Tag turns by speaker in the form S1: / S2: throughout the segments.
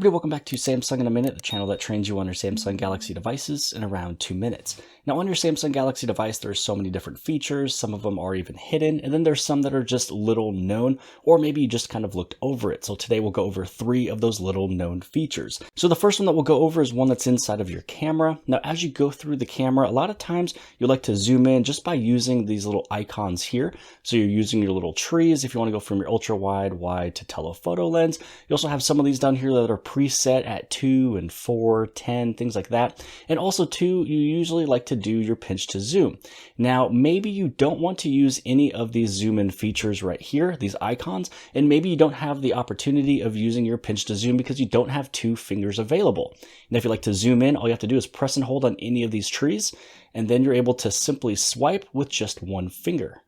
S1: everybody, welcome back to Samsung in a Minute, the channel that trains you on your Samsung Galaxy devices in around 2 minutes. Now on your Samsung Galaxy device, there's so many different features, some of them are even hidden, and then there's some that are just little known, or maybe you just kind of looked over it. So today we'll go over 3 of those little known features. So the first one that we'll go over is one that's inside of your camera. Now as you go through the camera, a lot of times you like to zoom in just by using these little icons here. So you're using your little trees if you want to go from your ultra wide, wide to telephoto lens. You also have some of these down here that are preset at 2 and 4, 10, things like that. And also too, you usually like to do your pinch to zoom. Now, maybe you don't want to use any of these zoom in features right here, these icons, and maybe you don't have the opportunity of using your pinch to zoom because you don't have 2 fingers available. And if you like to zoom in, all you have to do is press and hold on any of these trees, and then you're able to simply swipe with just 1 finger.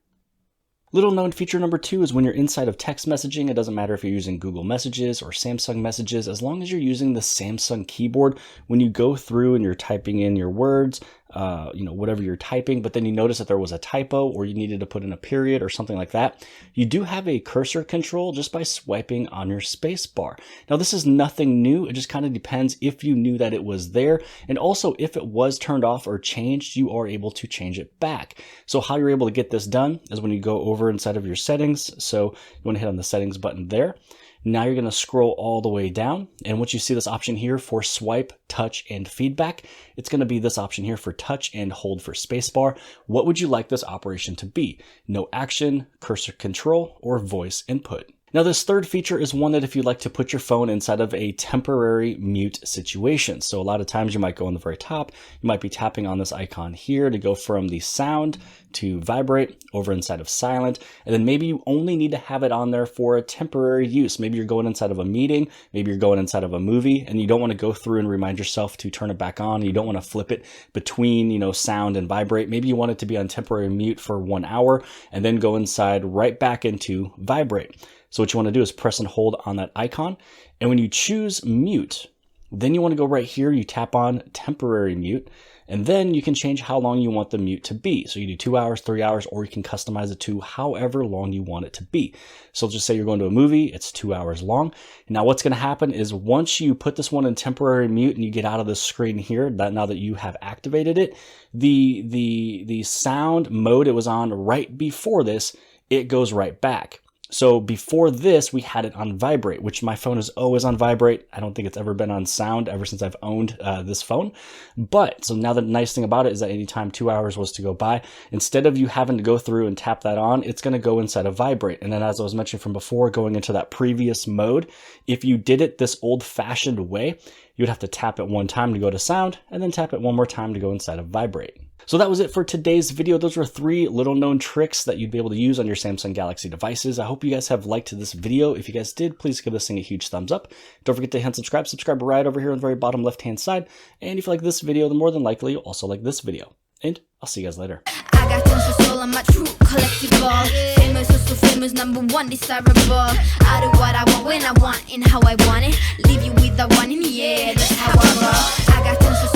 S1: Little known feature number 2 is when you're inside of text messaging. It doesn't matter if you're using Google Messages or Samsung Messages, as long as you're using the Samsung keyboard. When you go through and you're typing in your words, whatever you're typing, but then you notice that there was a typo or you needed to put in a period or something like that, you do have a cursor control just by swiping on your space bar. Now this is nothing new. It just kind of depends if you knew that it was there, and also if it was turned off or changed, you are able to change it back. So how you're able to get this done is when you go over inside of your settings. So you want to hit on the settings button there. Now you're going to scroll all the way down, and once you see this option here for swipe, touch, and feedback, it's going to be this option here for touch and hold for spacebar. What would you like this operation to be? No action, cursor control, or voice input? Now this third feature is one that if you like to put your phone inside of a temporary mute situation. So a lot of times you might go on the very top, you might be tapping on this icon here to go from the sound to vibrate over inside of silent. And then maybe you only need to have it on there for a temporary use. Maybe you're going inside of a meeting, maybe you're going inside of a movie, and you don't want to go through and remind yourself to turn it back on. You don't want to flip it between, sound and vibrate. Maybe you want it to be on temporary mute for 1 hour and then go inside right back into vibrate. So what you want to do is press and hold on that icon. And when you choose mute, then you want to go right here, you tap on temporary mute, and then you can change how long you want the mute to be. So you do 2 hours, 3 hours, or you can customize it to however long you want it to be. So just say you're going to a movie, it's 2 hours long. Now what's going to happen is once you put this one in temporary mute and you get out of the screen here, now that you have activated it, the sound mode it was on right before this, it goes right back. So before this, we had it on vibrate, which my phone is always on vibrate. I don't think it's ever been on sound ever since I've owned this phone. But so now the nice thing about it is that anytime 2 hours was to go by, instead of you having to go through and tap that on, it's going to go inside of vibrate. And then as I was mentioning from before, going into that previous mode, if you did it this old-fashioned way, you'd have to tap it 1 time to go to sound and then tap it 1 more time to go inside of vibrate. So that was it for today's video. Those were 3 little known tricks that you'd be able to use on your Samsung Galaxy devices. I hope you guys have liked this video. If you guys did, please give this thing a huge thumbs up. Don't forget to hit subscribe. Subscribe right over here on the very bottom left-hand side. And if you like this video, then more than likely you'll also like this video. And I'll see you guys later.
S2: I got tons of soul, I'm a true collectible. Famous, so famous, #1 desirable. I do what I want, when I want, and how I want it. Leave you with the one in the air, that's how I roll. I got tons of